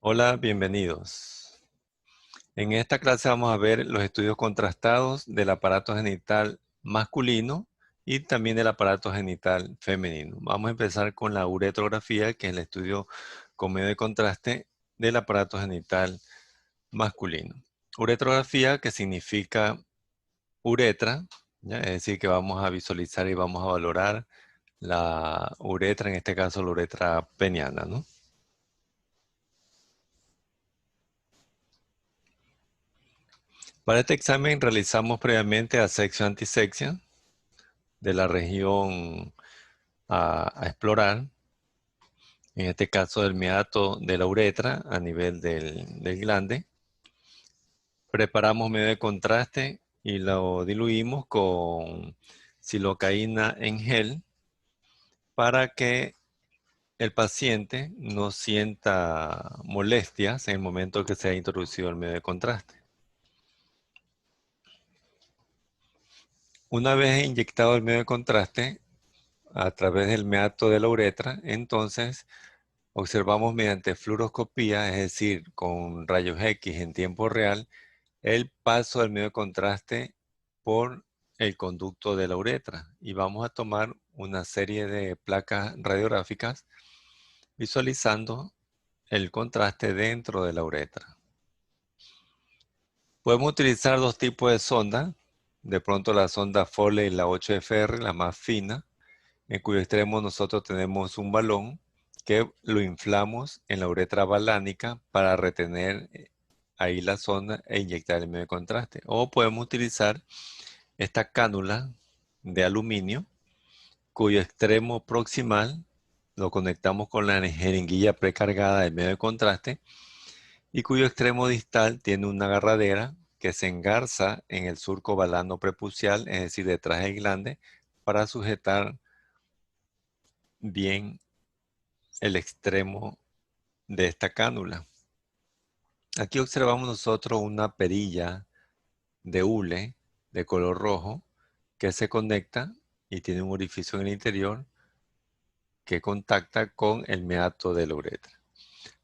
Hola, bienvenidos. En esta clase vamos a ver los estudios contrastados del aparato genital masculino y también del aparato genital femenino. Vamos a empezar con la uretrografía, que es el estudio con medio de contraste del aparato genital masculino. Uretrografía, que significa uretra, ¿ya? Es decir, que vamos a visualizar y vamos a valorar la uretra, en este caso la uretra peniana, ¿no? Para este examen realizamos previamente asección-antisección de la región a explorar, en este caso del meato de la uretra a nivel del glande. Preparamos medio de contraste y lo diluimos con silocaína en gel para que el paciente no sienta molestias en el momento que se ha introducido el medio de contraste. Una vez inyectado el medio de contraste a través del meato de la uretra, entonces observamos mediante fluoroscopía, es decir, con rayos X en tiempo real, el paso del medio de contraste por el conducto de la uretra. Y vamos a tomar una serie de placas radiográficas visualizando el contraste dentro de la uretra. Podemos utilizar dos tipos de sonda. De pronto la sonda Foley, la 8FR, la más fina, en cuyo extremo nosotros tenemos un balón que lo inflamos en la uretra balánica para retener ahí la sonda e inyectar el medio de contraste. O podemos utilizar esta cánula de aluminio cuyo extremo proximal lo conectamos con la jeringuilla precargada del medio de contraste y cuyo extremo distal tiene una agarradera que se engarza en el surco balano prepucial, es decir, detrás del glande, para sujetar bien el extremo de esta cánula. Aquí observamos nosotros una perilla de hule de color rojo que se conecta y tiene un orificio en el interior que contacta con el meato de la uretra.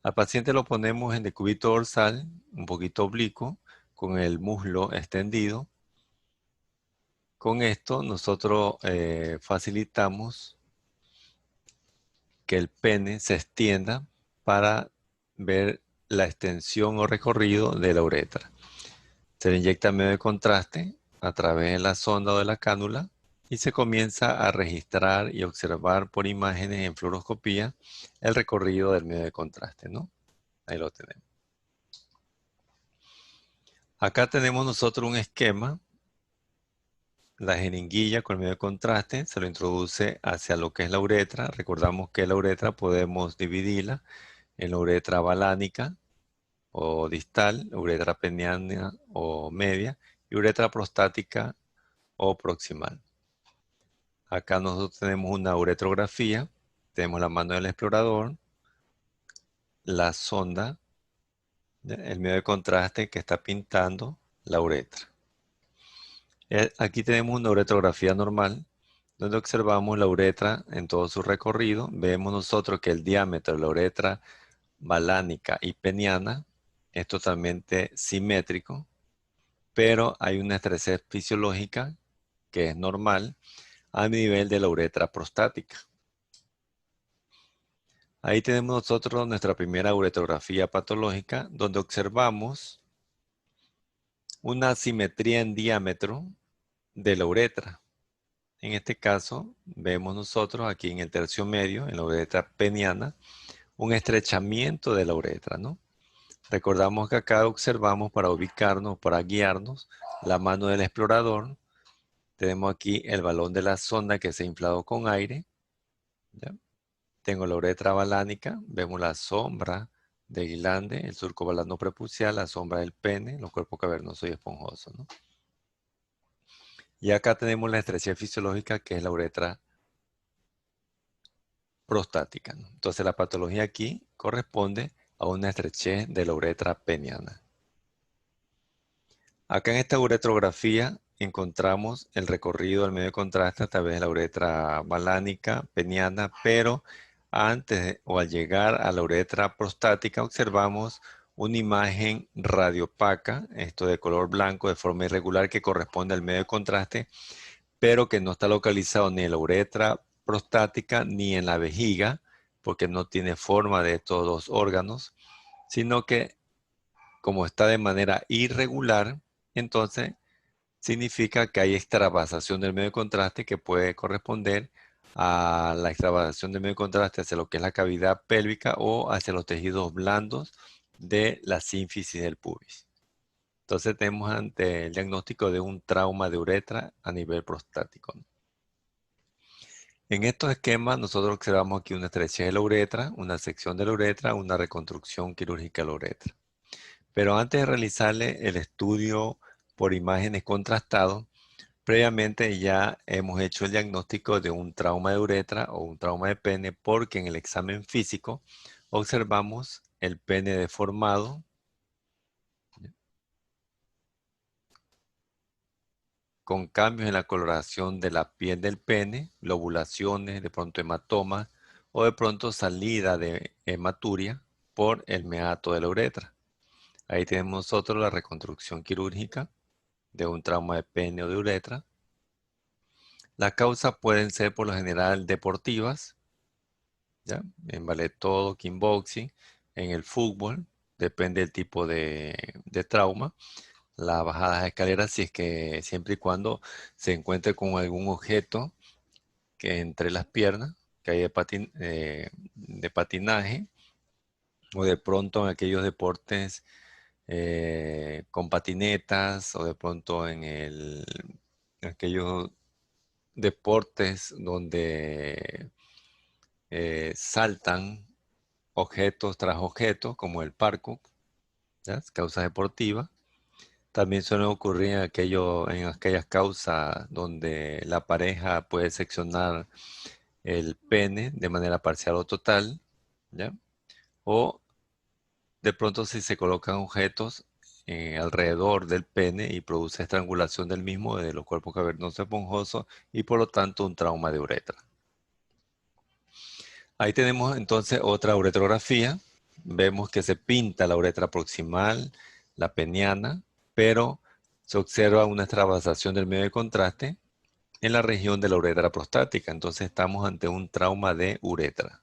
Al paciente lo ponemos en decúbito dorsal, un poquito oblicuo, con el muslo extendido. Con esto nosotros facilitamos que el pene se extienda para ver la extensión o recorrido de la uretra. Se le inyecta medio de contraste a través de la sonda o de la cánula y se comienza a registrar y observar por imágenes en fluoroscopía el recorrido del medio de contraste, ¿no? Ahí lo tenemos. Acá tenemos nosotros un esquema. La jeringuilla con el medio de contraste se lo introduce hacia lo que es la uretra. Recordamos que la uretra podemos dividirla en la uretra balánica o distal, uretra peniana o media y uretra prostática o proximal. Acá nosotros tenemos una uretrografía, tenemos la mano del explorador, la sonda, ¿ya? El medio de contraste que está pintando la uretra. Aquí tenemos una uretrografía normal, donde observamos la uretra en todo su recorrido. Vemos nosotros que el diámetro de la uretra balánica y peniana es totalmente simétrico, pero hay una estrechez fisiológica que es normal a nivel de la uretra prostática. Ahí tenemos nosotros nuestra primera uretrografía patológica, donde observamos una asimetría en diámetro de la uretra. En este caso, vemos nosotros aquí en el tercio medio, en la uretra peniana, un estrechamiento de la uretra, ¿no? Recordamos que acá observamos para ubicarnos, para guiarnos, la mano del explorador. Tenemos aquí el balón de la sonda que se ha inflado con aire, ¿ya? Tengo la uretra balánica, vemos la sombra del glande, el surco balano prepucial, la sombra del pene, los cuerpos cavernosos y esponjosos, ¿no? Y acá tenemos la estrechez fisiológica que es la uretra prostática, ¿no? Entonces la patología aquí corresponde a una estrechez de la uretra peniana. Acá en esta uretrografía encontramos el recorrido del medio de contraste a través de la uretra balánica, peniana, pero o al llegar a la uretra prostática observamos una imagen radiopaca, esto de color blanco de forma irregular que corresponde al medio de contraste, pero que no está localizado ni en la uretra prostática ni en la vejiga, porque no tiene forma de estos dos órganos, sino que como está de manera irregular, entonces significa que hay extravasación del medio de contraste que puede corresponder a la extravasación del medio de contraste hacia lo que es la cavidad pélvica o hacia los tejidos blandos de la sínfisis del pubis. Entonces tenemos ante el diagnóstico de un trauma de uretra a nivel prostático. En estos esquemas nosotros observamos aquí una estrechez de la uretra, una sección de la uretra, una reconstrucción quirúrgica de la uretra. Pero antes de realizarle el estudio por imágenes contrastados, previamente ya hemos hecho el diagnóstico de un trauma de uretra o un trauma de pene porque en el examen físico observamos el pene deformado con cambios en la coloración de la piel del pene, lobulaciones, de pronto hematomas o de pronto salida de hematuria por el meato de la uretra. Ahí tenemos nosotros la reconstrucción quirúrgica de un trauma de pene o de uretra. Las causas pueden ser por lo general deportivas, ¿ya? En ballet todo, kickboxing, en el fútbol, depende del tipo de trauma. Las bajadas de escaleras, si es que siempre y cuando se encuentre con algún objeto que entre las piernas, que hay de patinaje, o de pronto en aquellos deportes con patinetas, o de pronto aquellos deportes donde saltan objetos tras objetos, como el parkour, ¿ya? Causas deportivas. También suele ocurrir en aquellas causas donde la pareja puede seccionar el pene de manera parcial o total, ¿ya? O de pronto si se colocan objetos alrededor del pene y produce estrangulación del mismo de los cuerpos cavernosos esponjosos y por lo tanto un trauma de uretra. Ahí tenemos entonces otra uretrografía. Vemos que se pinta la uretra proximal, la peniana, pero se observa una extravasación del medio de contraste en la región de la uretra prostática. Entonces estamos ante un trauma de uretra.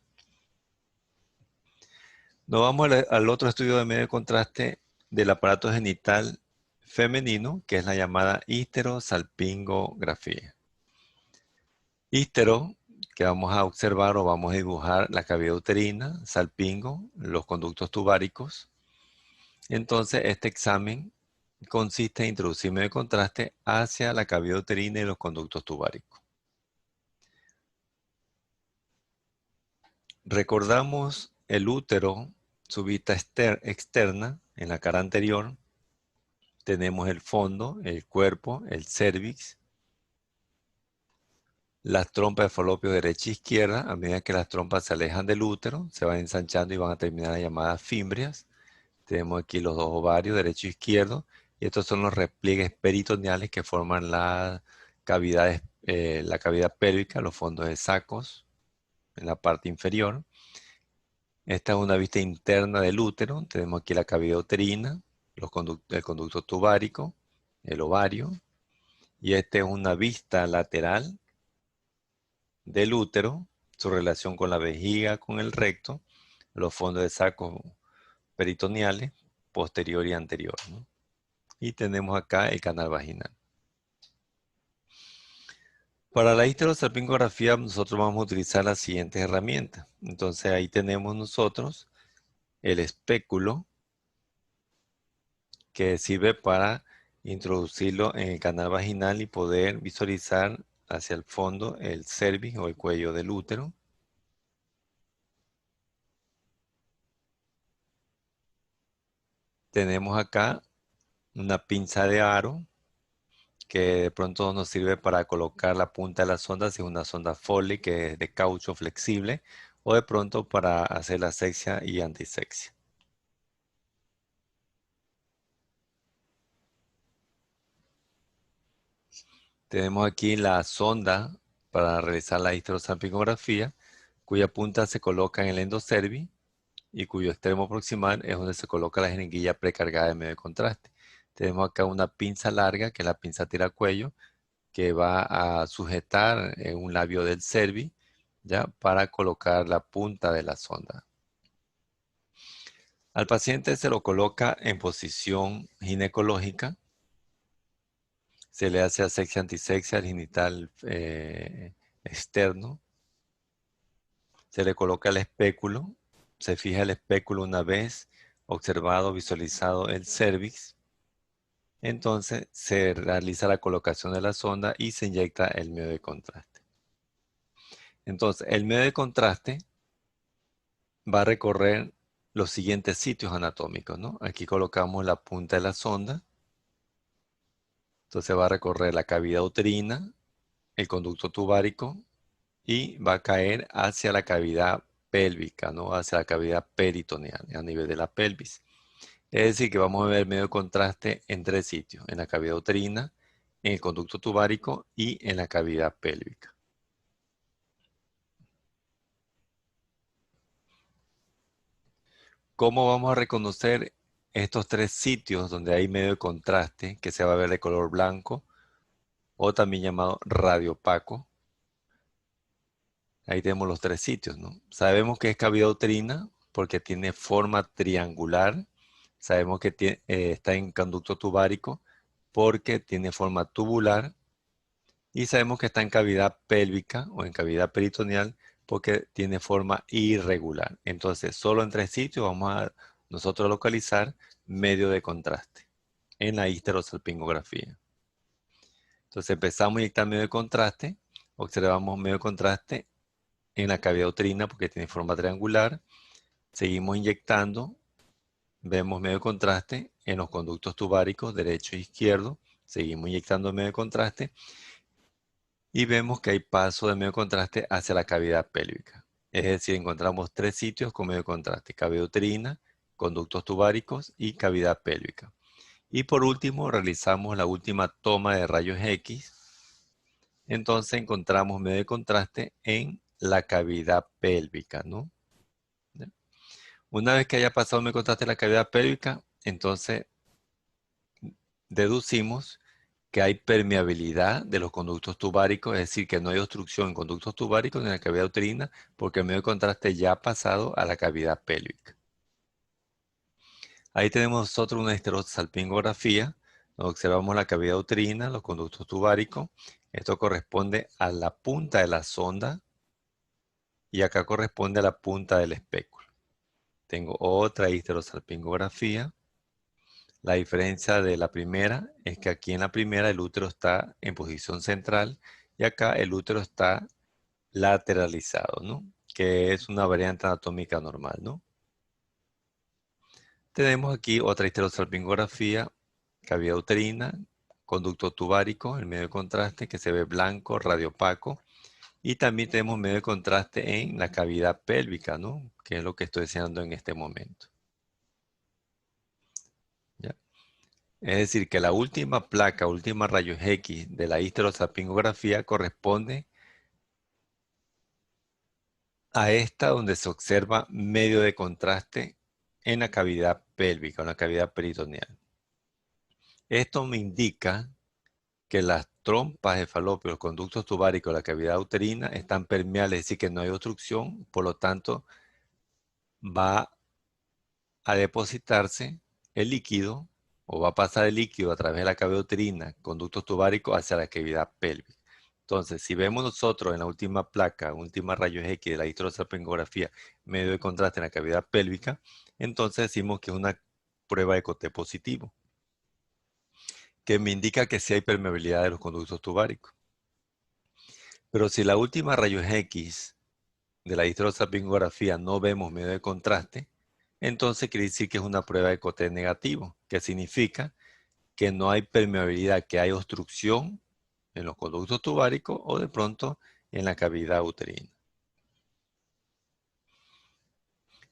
Nos vamos al otro estudio de medio de contraste del aparato genital femenino, que es la llamada histerosalpingografía. Histero, que vamos a observar o vamos a dibujar la cavidad uterina, salpingo, los conductos tubáricos. Entonces, este examen consiste en introducir medio de contraste hacia la cavidad uterina y los conductos tubáricos. Recordamos el útero, su vista externa, en la cara anterior. Tenemos el fondo, el cuerpo, el cérvix, las trompas de falopio derecha e izquierda. A medida que las trompas se alejan del útero, se van ensanchando y van a terminar las llamadas fimbrias. Tenemos aquí los dos ovarios, derecho e izquierdo, y estos son los repliegues peritoneales que forman la cavidad pélvica, los fondos de sacos en la parte inferior. Esta es una vista interna del útero. Tenemos aquí la cavidad uterina, el conducto tubárico, el ovario, y esta es una vista lateral del útero, su relación con la vejiga, con el recto, los fondos de saco peritoneales, posterior y anterior, ¿no? Y tenemos acá el canal vaginal. Para la histerosalpingografía nosotros vamos a utilizar las siguientes herramientas. Entonces ahí tenemos nosotros el espéculo que sirve para introducirlo en el canal vaginal y poder visualizar hacia el fondo el cervix o el cuello del útero. Tenemos acá una pinza de aro que de pronto nos sirve para colocar la punta de la sonda, si es una sonda Foley que es de caucho flexible, o de pronto para hacer la asexia y antisexia. Tenemos aquí la sonda para realizar la histerosalpingografía. cuya punta se coloca en el endocervi y cuyo extremo proximal es donde se coloca la jeringuilla precargada de medio de contraste. Tenemos acá una pinza larga, que es la pinza tiracuello, que va a sujetar un labio del cervi, ¿ya? Para colocar la punta de la sonda. Al paciente se lo coloca en posición ginecológica, se le hace asexia antisexia al genital externo, se le coloca el espéculo, se fija el espéculo una vez observado, visualizado el cervix. Entonces se realiza la colocación de la sonda y se inyecta el medio de contraste. Entonces, el medio de contraste va a recorrer los siguientes sitios anatómicos, ¿no? Aquí colocamos la punta de la sonda. Entonces va a recorrer la cavidad uterina, el conducto tubárico y va a caer hacia la cavidad pélvica, ¿no? Hacia la cavidad peritoneal, a nivel de la pelvis. Es decir, que vamos a ver medio de contraste en 3 sitios: en la cavidad uterina, en el conducto tubárico y en la cavidad pélvica. ¿Cómo vamos a reconocer estos 3 sitios donde hay medio de contraste, que se va a ver de color blanco o también llamado radiopaco? Ahí tenemos los 3 sitios, ¿no? Sabemos que es cavidad uterina porque tiene forma triangular. Sabemos que está en conducto tubárico porque tiene forma tubular. Y sabemos que está en cavidad pélvica o en cavidad peritoneal porque tiene forma irregular. Entonces, solo en 3 sitios vamos a nosotros localizar medio de contraste en la histerosalpingografía. Entonces, empezamos a inyectar medio de contraste. Observamos medio de contraste en la cavidad uterina porque tiene forma triangular. Seguimos inyectando. Vemos medio de contraste en los conductos tubáricos derecho e izquierdo. Seguimos inyectando medio de contraste. Y vemos que hay paso de medio contraste hacia la cavidad pélvica. Es decir, encontramos 3 sitios con medio contraste: cavidad uterina, conductos tubáricos y cavidad pélvica. Y por último, realizamos la última toma de rayos X. Entonces encontramos medio de contraste en la cavidad pélvica, ¿no? ¿Ya? Una vez que haya pasado medio contraste en la cavidad pélvica, entonces deducimos que hay permeabilidad de los conductos tubáricos, es decir, que no hay obstrucción en conductos tubáricos ni en la cavidad uterina, porque el medio de contraste ya ha pasado a la cavidad pélvica. Ahí tenemos nosotros una histerosalpingografía, donde observamos la cavidad uterina, los conductos tubáricos. Esto corresponde a la punta de la sonda y acá corresponde a la punta del espéculo. Tengo otra histerosalpingografía. La diferencia de la primera es que aquí en la primera el útero está en posición central y acá el útero está lateralizado, ¿no? Que es una variante anatómica normal, ¿no? Tenemos aquí otra histerosalpingografía, cavidad uterina, conducto tubárico, el medio de contraste que se ve blanco, radiopaco. Y también tenemos medio de contraste en la cavidad pélvica, ¿no? Que es lo que estoy enseñando en este momento. ¿Ya? Es decir, que la última placa, última rayos X de la histerosalpingografía corresponde a esta donde se observa medio de contraste en la cavidad pélvica, en la cavidad peritoneal. Esto me indica que las trompas de falopio, los conductos tubáricos de la cavidad uterina están permeables, es decir, que no hay obstrucción, por lo tanto va a depositarse el líquido o va a pasar el líquido a través de la cavidad uterina, conductos tubáricos hacia la cavidad pélvica. Entonces, si vemos nosotros en la última placa, última rayos X de la histerosalpingografía, medio de contraste en la cavidad pélvica, entonces decimos que es una prueba de Coté positivo, que me indica que sí hay permeabilidad de los conductos tubáricos. Pero si la última rayos X de la histerosalpingografía no vemos medio de contraste, entonces quiere decir que es una prueba de Coté negativo, que significa que no hay permeabilidad, que hay obstrucción en los conductos tubáricos o de pronto en la cavidad uterina.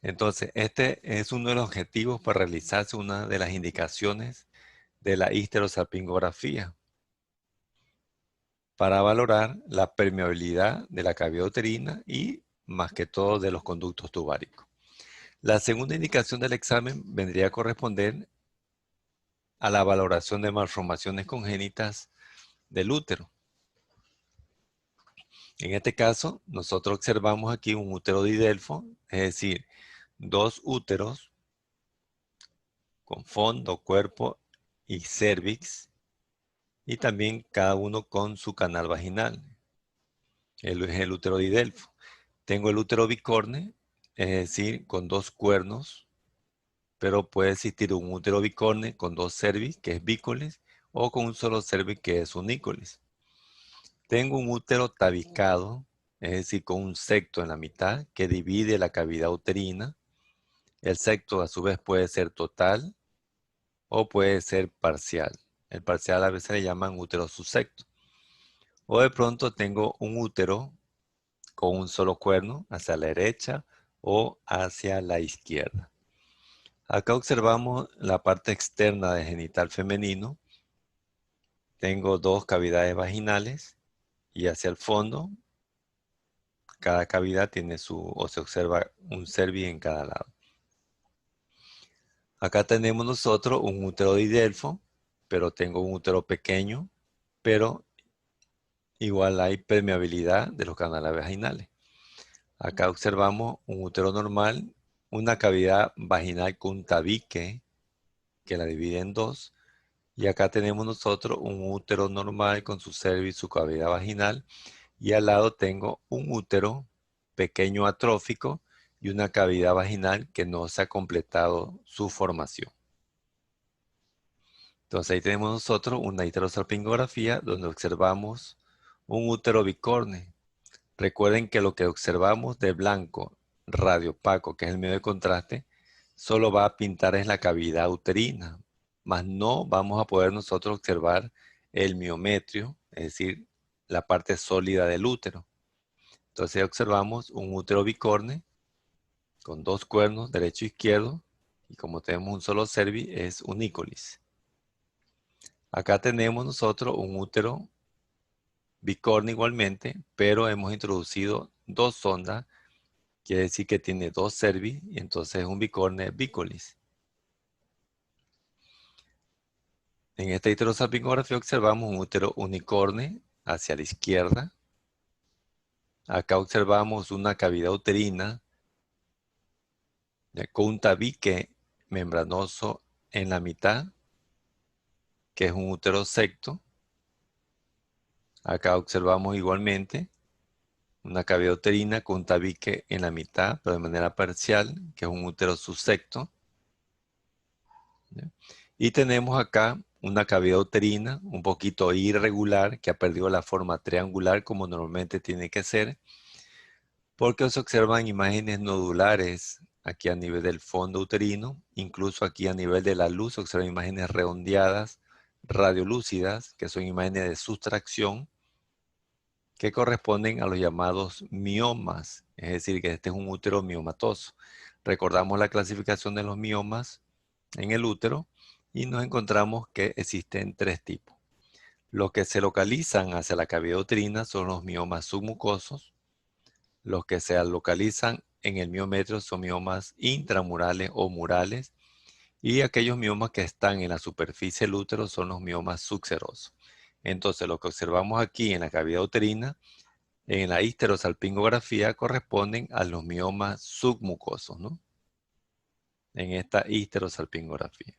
Entonces, este es uno de los objetivos para realizarse una de las indicaciones de la histerosalpingografía, para valorar la permeabilidad de la cavidad uterina y más que todo de los conductos tubáricos. La segunda indicación del examen vendría a corresponder a la valoración de malformaciones congénitas del útero. En este caso, nosotros observamos aquí un útero didelfo, es decir, dos úteros con fondo, cuerpo y cervix, y también cada uno con su canal vaginal. Es el útero didelfo. Tengo el útero bicorne, es decir, con dos cuernos, pero puede existir un útero bicorne con dos cervix, que es bícolis, o con un solo cervix, que es unícolis. Tengo un útero tabicado, es decir, con un septo en la mitad, que divide la cavidad uterina. El septo a su vez puede ser total o puede ser parcial. El parcial a veces le llaman útero subsecto. O de pronto tengo un útero con un solo cuerno hacia la derecha o hacia la izquierda. Acá observamos la parte externa del genital femenino. Tengo dos cavidades vaginales y hacia el fondo cada cavidad tiene se observa un cervix en cada lado. Acá tenemos nosotros un útero didelfo, pero tengo un útero pequeño, pero igual hay permeabilidad de los canales vaginales. Acá observamos un útero normal, una cavidad vaginal con un tabique que la divide en dos. Y acá tenemos nosotros un útero normal con su cervix, su cavidad vaginal. Y al lado tengo un útero pequeño atrófico y una cavidad vaginal que no se ha completado su formación. Entonces ahí tenemos nosotros una histerosalpingografía donde observamos un útero bicorne. Recuerden que lo que observamos de blanco radiopaco, que es el medio de contraste, solo va a pintar en la cavidad uterina, mas no vamos a poder nosotros observar el miometrio, es decir, la parte sólida del útero. Entonces observamos un útero bicorne con dos cuernos, derecho e izquierdo, y como tenemos un solo cervix, es unícolis. Acá tenemos nosotros un útero bicorne igualmente, pero hemos introducido dos sondas. Quiere decir que tiene dos cervix y entonces es un bicorne bícolis. En esta histerosalpingografía observamos un útero unicorne hacia la izquierda. Acá observamos una cavidad uterina con un tabique membranoso en la mitad, que es un útero secto. Acá observamos igualmente una cavidad uterina con un tabique en la mitad, pero de manera parcial, que es un útero subsecto. ¿Ya? Y tenemos acá una cavidad uterina un poquito irregular que ha perdido la forma triangular como normalmente tiene que ser, porque se observan imágenes nodulares aquí a nivel del fondo uterino, incluso aquí a nivel de la luz se observan imágenes redondeadas, radiolúcidas, que son imágenes de sustracción, que corresponden a los llamados miomas, es decir, que este es un útero miomatoso. Recordamos la clasificación de los miomas en el útero y nos encontramos que existen tres tipos. Los que se localizan hacia la cavidad uterina son los miomas submucosos. Los que se localizan en el miometrio son miomas intramurales o murales. Y aquellos miomas que están en la superficie del útero son los miomas subserosos. Entonces, lo que observamos aquí en la cavidad uterina, en la histerosalpingografía, corresponden a los miomas submucosos, ¿no? En esta histerosalpingografía.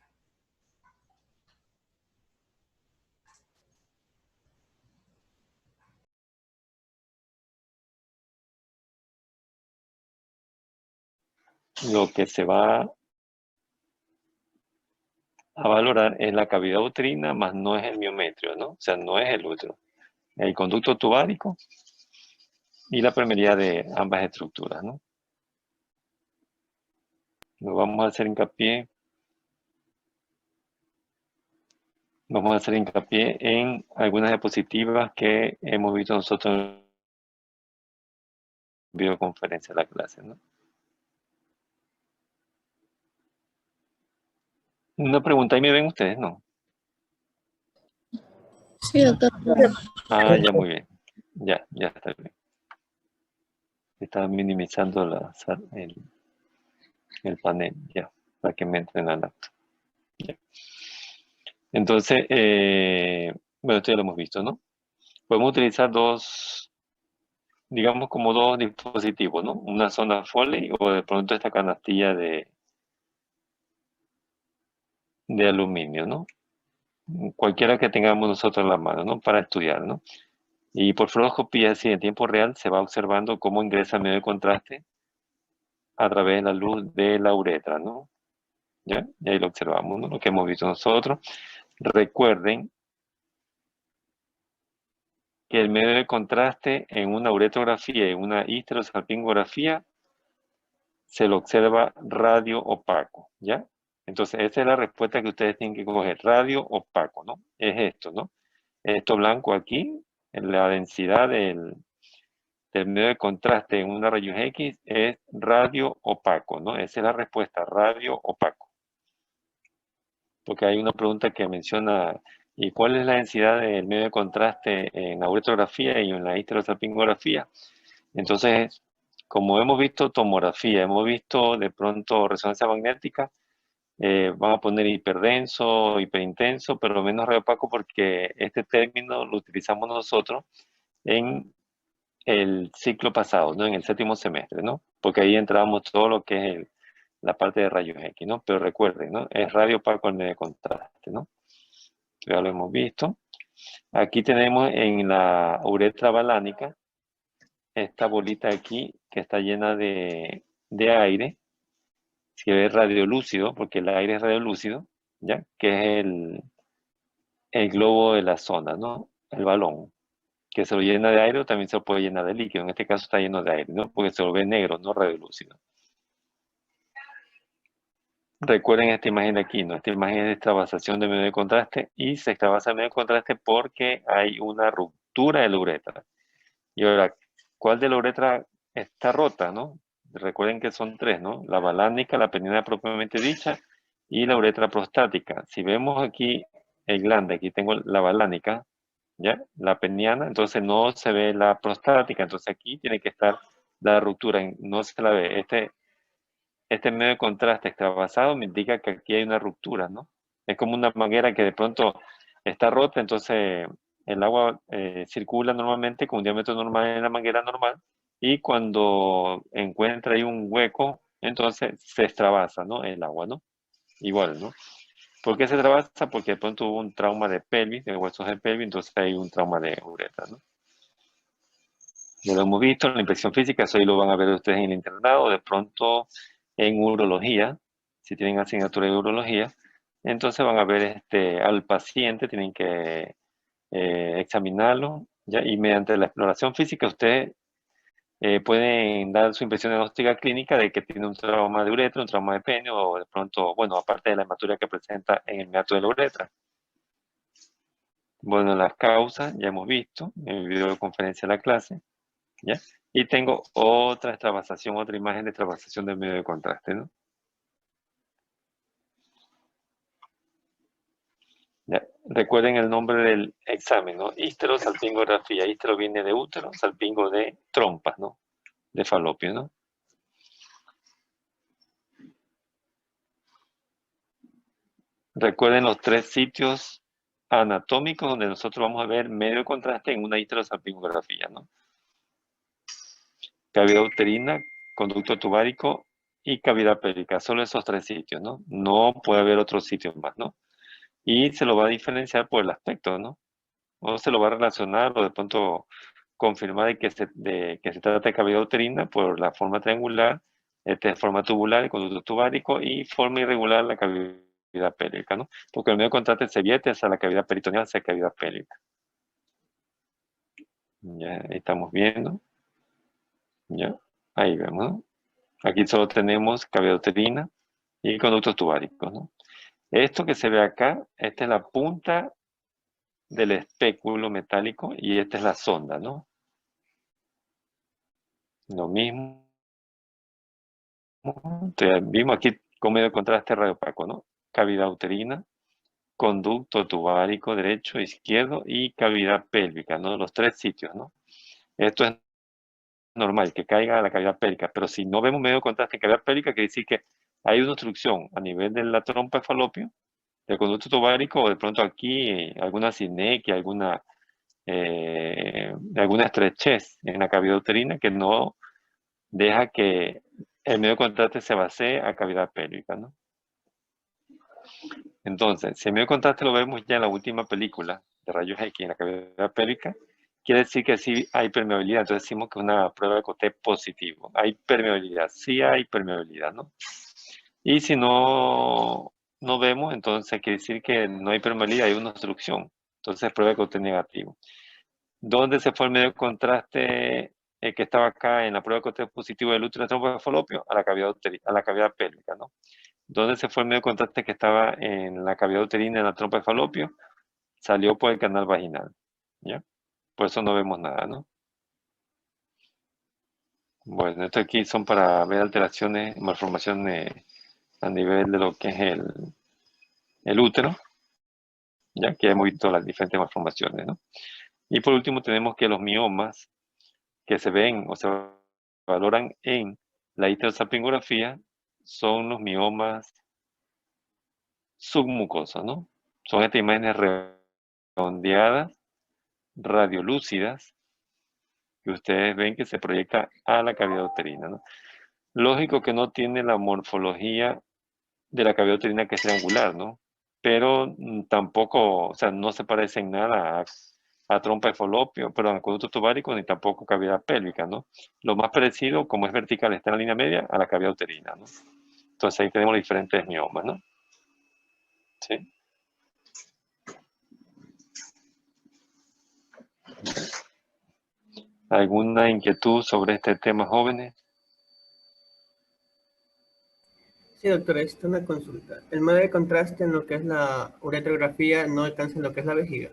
Lo que se va a valorar es la cavidad uterina, más no es el miometrio, ¿no? O sea, no es el útero. El conducto tubárico y la permeabilidad de ambas estructuras, ¿no? Nos vamos a hacer hincapié en algunas diapositivas que hemos visto nosotros en videoconferencia de la clase, ¿no? Una pregunta, ¿ahí me ven ustedes? No. Sí, doctor. Ah, ya muy bien. Ya está bien. Estaba minimizando el panel, ya, para que me entre en la laptop. Ya. Entonces, bueno, esto ya lo hemos visto, ¿no? Podemos utilizar dos, digamos como dos dispositivos, ¿no? Una zona Foley o de pronto esta canastilla de aluminio, ¿no? Cualquiera que tengamos nosotros en la mano, ¿no? Para estudiar, ¿no? Y por fluoroscopía, así en tiempo real, se va observando cómo ingresa medio de contraste a través de la luz de la uretra, ¿no? ¿Ya? Y ahí lo observamos, ¿no? Lo que hemos visto nosotros. Recuerden que el medio de contraste en una uretrografía y una histerosalpingografía se lo observa radio opaco, ¿ya? Entonces, esa es la respuesta que ustedes tienen que coger, radio opaco, ¿no? Es esto, ¿no? Esto blanco aquí, en la densidad del medio de contraste en una rayos X es radio opaco, ¿no? Esa es la respuesta, radio opaco. Porque hay una pregunta que menciona, ¿y cuál es la densidad del medio de contraste en la uretrografía y en la histerosalpingografía? Entonces, como hemos visto tomografía, hemos visto de pronto resonancia magnética, vamos a poner hiperdenso, hiperintenso, pero menos radiopaco porque este término lo utilizamos nosotros en el ciclo pasado, ¿no? En el séptimo semestre, ¿no? Porque ahí entramos todo lo que es la parte de rayos X, ¿no? Pero recuerden, ¿no? Es radiopaco el medio de contraste, ¿no? Ya lo hemos visto. Aquí tenemos en la uretra balánica esta bolita aquí que está llena de aire, que es radiolúcido, porque el aire es radiolúcido, ¿ya? Que es el globo de la zona, ¿no? El balón, que se lo llena de aire o también se lo puede llenar de líquido. En este caso está lleno de aire, ¿no? Porque se lo ve negro, no radiolúcido. Recuerden esta imagen de aquí, ¿no? Esta imagen es de extravasación de medio de contraste y se extravasa el medio de contraste porque hay una ruptura de la uretra. Y ahora, ¿cuál de la uretra está rota, no? Recuerden que son tres, ¿no? La balánica, la peniana propiamente dicha y la uretra prostática. Si vemos aquí el glande, aquí tengo la balánica, ¿ya? La peniana, entonces no se ve la prostática, entonces aquí tiene que estar la ruptura, no se la ve. Este medio de contraste extravasado me indica que aquí hay una ruptura, ¿no? Es como una manguera que de pronto está rota, entonces el agua circula normalmente con un diámetro normal en la manguera normal y cuando encuentra ahí un hueco, entonces se extravasa, ¿no? El agua, ¿no? Igual, ¿no? ¿Por qué se extravasa? Porque de pronto hubo un trauma de pelvis, de huesos de pelvis, entonces hay un trauma de uretra, ¿no? Ya lo hemos visto en la inspección física, eso ahí lo van a ver ustedes en el internado, de pronto en urología, si tienen asignatura de urología, entonces van a ver al paciente, tienen que examinarlo, ¿ya? Y mediante la exploración física ustedes pueden dar su impresión diagnóstica clínica de que tiene un trauma de uretra, un trauma de pene o de pronto, bueno, aparte de la hematuria que presenta en el meato de la uretra. Bueno, las causas ya hemos visto en el video de conferencia de la clase. ¿Ya? Y tengo otra extravasación, otra imagen de extravasación del medio de contraste, ¿no? ¿Ya? Recuerden el nombre del examen, ¿no? Histerosalpingografía. Histero viene de útero, salpingo de trompas, ¿no? De falopio, ¿no? Recuerden los tres sitios anatómicos donde nosotros vamos a ver medio de contraste en una histerosalpingografía, ¿no? Cavidad uterina, conducto tubárico y cavidad pélvica. Solo esos tres sitios, ¿no? No puede haber otros sitios más, ¿no? Y se lo va a diferenciar por el aspecto, ¿no? O se lo va a relacionar o de pronto confirmar de que se trata de cavidad uterina por la forma triangular, forma tubular, el conducto tubárico y forma irregular la cavidad pélvica, ¿no? Porque el medio de contraste se vierte hacia la cavidad peritoneal, hacia la cavidad pélvica. Ya ahí estamos viendo, ya, ahí vemos, ¿no? Aquí solo tenemos cavidad uterina y conductos tubáricos, ¿no? Esto que se ve acá, esta es la punta del espéculo metálico y esta es la sonda, ¿no? Lo mismo. Vimos aquí con medio de contraste radiopaco, ¿no? Cavidad uterina, conducto tubárico derecho, izquierdo y cavidad pélvica, ¿no? Los tres sitios, ¿no? Esto es normal, que caiga a la cavidad pélvica. Pero si no vemos medio de contraste en cavidad pélvica, quiere decir que hay una obstrucción a nivel de la trompa de falopio, del conducto tubárico, o de pronto aquí alguna sinequia, alguna estrechez en la cavidad uterina que no deja que el medio de contraste se vacíe a cavidad pélvica, ¿no? Entonces, si el medio de contraste lo vemos ya en la última película de rayos X en la cavidad pélvica, quiere decir que sí hay permeabilidad. Entonces decimos que es una prueba de Coté positivo. Hay permeabilidad, sí hay permeabilidad, ¿no? Y si no vemos, entonces quiere decir que no hay permeabilidad, hay una obstrucción. Entonces prueba de Coté negativo. ¿Dónde se fue el medio de contraste que estaba acá en la prueba de Coté positivo del útero de trompa de falopio? A la cavidad pélvica, ¿no? ¿Dónde se fue el medio de contraste que estaba en la cavidad uterina en la trompa de falopio? Salió por el canal vaginal, ¿ya? Por eso no vemos nada, ¿no? Bueno, esto aquí son para ver alteraciones, malformaciones a nivel de lo que es el útero, ya que hemos visto las diferentes malformaciones, ¿no? Y por último tenemos que los miomas que se ven o se valoran en la histerosalpingografía son los miomas submucosos, ¿no? Son estas imágenes redondeadas, radiolúcidas, que ustedes ven que se proyecta a la cavidad uterina, ¿no? Lógico que no tiene la morfología de la cavidad uterina que es triangular, ¿no? Pero tampoco, o sea, no se parece en nada a trompa de falopio, perdón, a conducto tubárico, ni tampoco cavidad pélvica, ¿no? Lo más parecido, como es vertical, está en la línea media, a la cavidad uterina, ¿no? Entonces ahí tenemos diferentes miomas, ¿no? ¿Sí? ¿Alguna inquietud sobre este tema, jóvenes? Sí, doctora, es una consulta. El medio de contraste en lo que es la uretrografía no alcanza en lo que es la vejiga.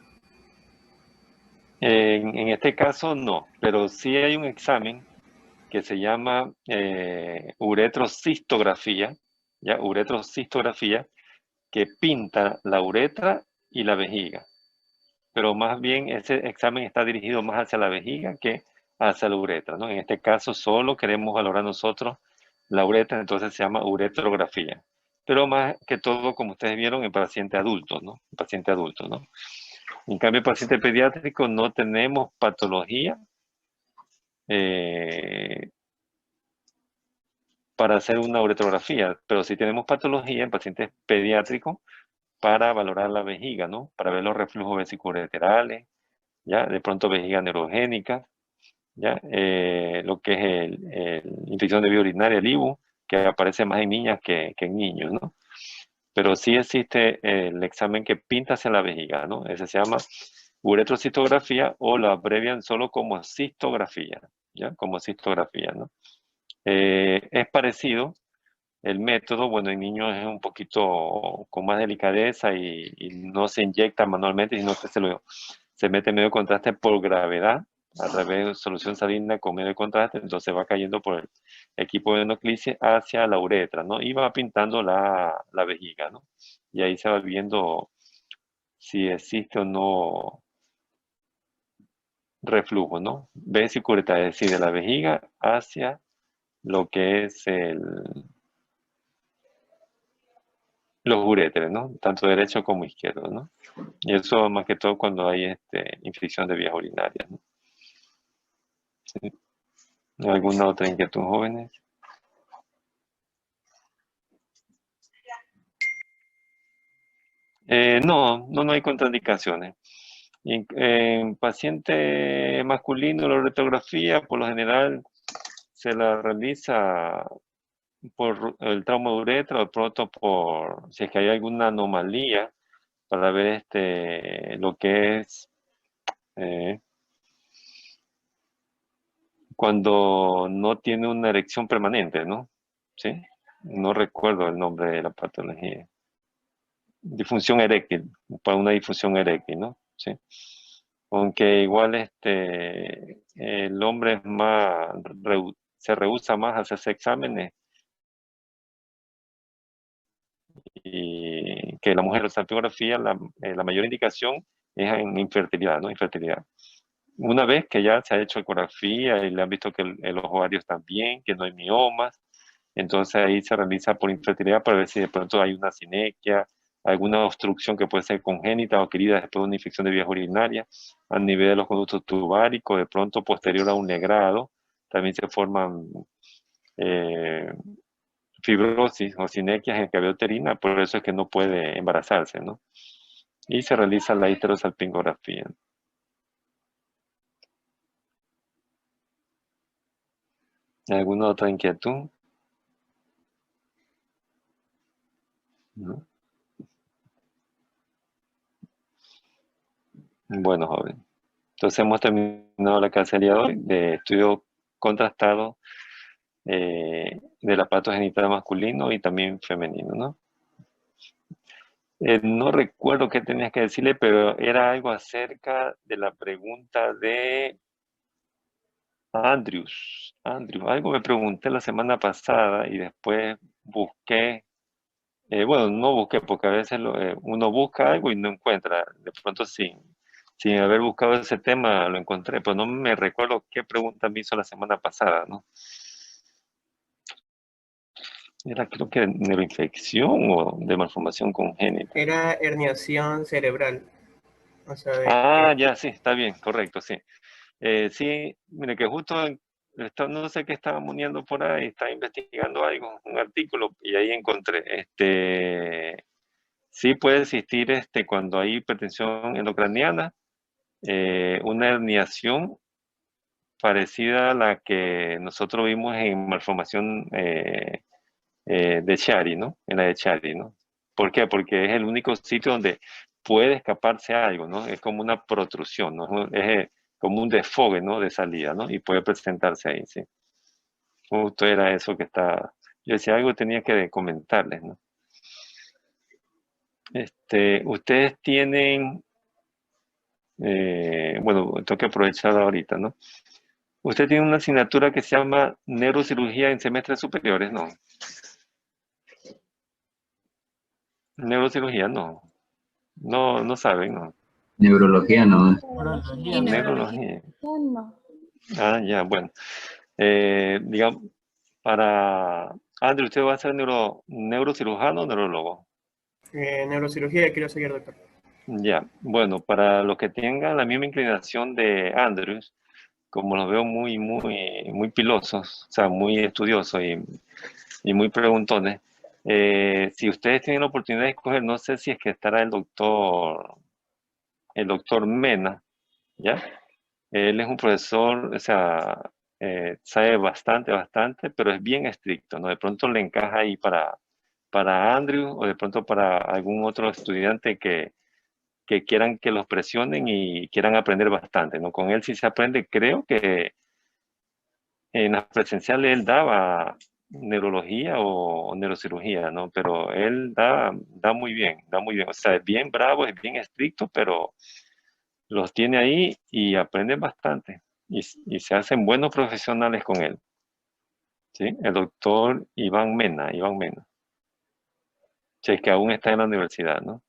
En este caso no, pero sí hay un examen que se llama uretrocistografía, ¿ya? Uretrocistografía, que pinta la uretra y la vejiga. Pero más bien ese examen está dirigido más hacia la vejiga que hacia la uretra, ¿no? En este caso solo queremos valorar nosotros la uretra, entonces se llama uretrografía. Pero más que todo, como ustedes vieron, en paciente adulto, ¿no? En paciente adulto, ¿no? En cambio, en paciente pediátrico no tenemos patología eh, para hacer una uretrografía, pero sí tenemos patología en pacientes pediátricos para valorar la vejiga, ¿no? Para ver los reflujos vesicoureterales, ¿ya? De pronto vejiga neurogénica, ¿ya? Lo que es infección de vía urinaria, el IBU, que aparece más en niñas que en niños, ¿no? Pero sí existe el examen que pinta hacia la vejiga, ¿no? Ese se llama uretrocistografía o lo abrevian solo como cistografía, ¿ya? Como cistografía, ¿no? Es parecido el método, bueno, en niños es un poquito con más delicadeza y no se inyecta manualmente, sino que se mete medio de contraste por gravedad a través de solución salina con medio de contraste, entonces va cayendo por el equipo de enoclisis hacia la uretra, ¿no? Y va pintando la vejiga, ¿no? Y ahí se va viendo si existe o no reflujo, ¿no? Vesicureta, es decir, de la vejiga hacia lo que es los uréteres, ¿no? Tanto derecho como izquierdo, ¿no? Y eso más que todo cuando hay infección de vías urinarias, ¿no? ¿Sí? ¿Alguna otra inquietud, jóvenes? No hay contraindicaciones. En paciente masculino, la uretrografía por lo general se la realiza por el trauma de uretra o de pronto por si es que hay alguna anomalía para ver lo que es eh, cuando no tiene una erección permanente, ¿no? ¿Sí? No recuerdo el nombre de la patología. Disfunción eréctil, para una disfunción eréctil, ¿no? ¿Sí? Aunque igual el hombre es más, se rehúsa más a hacerse exámenes y que la mujer, la salpingografía, la mayor indicación es en infertilidad, ¿no? Infertilidad. una vez que ya se ha hecho ecografía y le han visto que los ovarios están bien, que no hay miomas, entonces ahí se realiza por infertilidad para ver si de pronto hay una sinequia, alguna obstrucción que puede ser congénita o adquirida después de una infección de vías urinarias a nivel de los conductos tubáricos, de pronto posterior a un legrado, también se forman eh, fibrosis o sinequias en cavidad uterina, por eso es que no puede embarazarse, ¿no? Y se realiza la histerosalpingografía. ¿Alguna otra inquietud? ¿No? Bueno, joven. Entonces hemos terminado la clase del día de hoy de estudio contrastado del aparato genital masculino y también femenino, ¿no? No recuerdo qué tenías que decirle, pero era algo acerca de la pregunta de Andrews. Andrew, algo me pregunté la semana pasada y después busqué, bueno, no busqué porque a veces uno busca algo y no encuentra. De pronto sin haber buscado ese tema lo encontré, pero no me recuerdo qué pregunta me hizo la semana pasada, ¿no? Era creo que de neuroinfección o de malformación congénita. Era herniación cerebral. O sea, de Ah, que ya, sí, está bien, correcto, sí. Sí, mire que justo no sé qué estaba muneando por ahí, estaba investigando algo, un artículo, y ahí encontré, sí puede existir cuando hay hipertensión endocraniana, una herniación parecida a la que nosotros vimos en malformación de Chiari, ¿no? En la de Chiari, ¿no? ¿Por qué? Porque es el único sitio donde puede escaparse algo, ¿no? Es como una protrusión, ¿no? Es como un desfogue, ¿no? De salida, ¿no? Y puede presentarse ahí, ¿sí? Justo era eso que estaba... Yo decía, algo tenía que comentarles, ¿no? Ustedes tienen... bueno, tengo que aprovechar ahorita, ¿no? Usted tiene una asignatura que se llama neurocirugía en semestres superiores, ¿no? Neurocirugía, no. No, no saben, ¿no? Neurología no. Y neurología. Neurología. No. Ah, ya, bueno. Digamos, para Andrew, ¿usted va a ser neurocirujano o neurólogo? neurocirugía quiero seguir, doctor. Ya, bueno, para los que tengan la misma inclinación de Andrews, como los veo muy pilosos, o sea, muy estudiosos y muy preguntones, si ustedes tienen la oportunidad de escoger, no sé si es que estará el doctor Mena, ¿ya? Él es un profesor, o sea, sabe bastante, pero es bien estricto, ¿no? De pronto le encaja ahí para Andrew o de pronto para algún otro estudiante que quieran que los presionen y quieran aprender bastante, ¿no? Con él sí se aprende, creo que en las presenciales él daba neurología o neurocirugía, ¿no? Pero él da muy bien, da muy bien. O sea, es bien bravo, es bien estricto, pero los tiene ahí y aprenden bastante. Y se hacen buenos profesionales con él. ¿Sí? El doctor Iván Mena, Iván Mena. Sí, que aún está en la universidad, ¿no?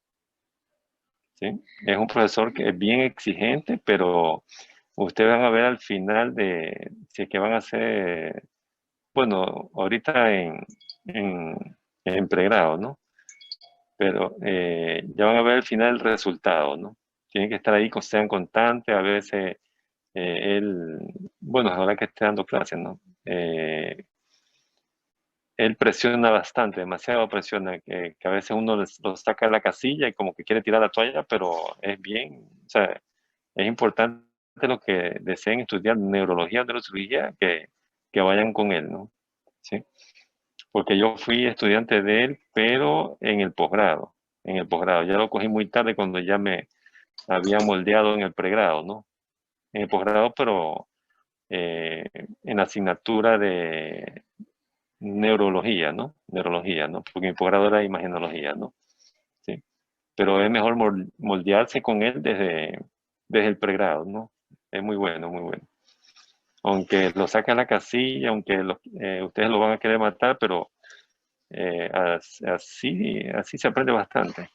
¿Sí? Es un profesor que es bien exigente, pero ustedes van a ver al final si es que van a hacer, bueno, ahorita en, en pregrado, ¿no? Pero ya van a ver al final el resultado, ¿no? Tienen que estar ahí, sean constantes, a veces él, bueno, ahora que esté dando clases, ¿no? Él presiona bastante, demasiado presiona, que a veces uno lo saca de la casilla y como que quiere tirar la toalla, pero es bien, o sea, es importante los que deseen estudiar neurología o neurocirugía que vayan con él, ¿no? ¿Sí? Porque yo fui estudiante de él, pero en el posgrado, ya lo cogí muy tarde cuando ya me había moldeado en el pregrado, ¿no? En el posgrado, pero en la asignatura de neurología, ¿no? Neurología, ¿no? Porque mi posgrado era imagenología, ¿no? Sí. Pero es mejor moldearse con él desde el pregrado, ¿no? Es muy bueno, muy bueno. Aunque lo saque a la casilla, aunque ustedes lo van a querer matar, pero así se aprende bastante.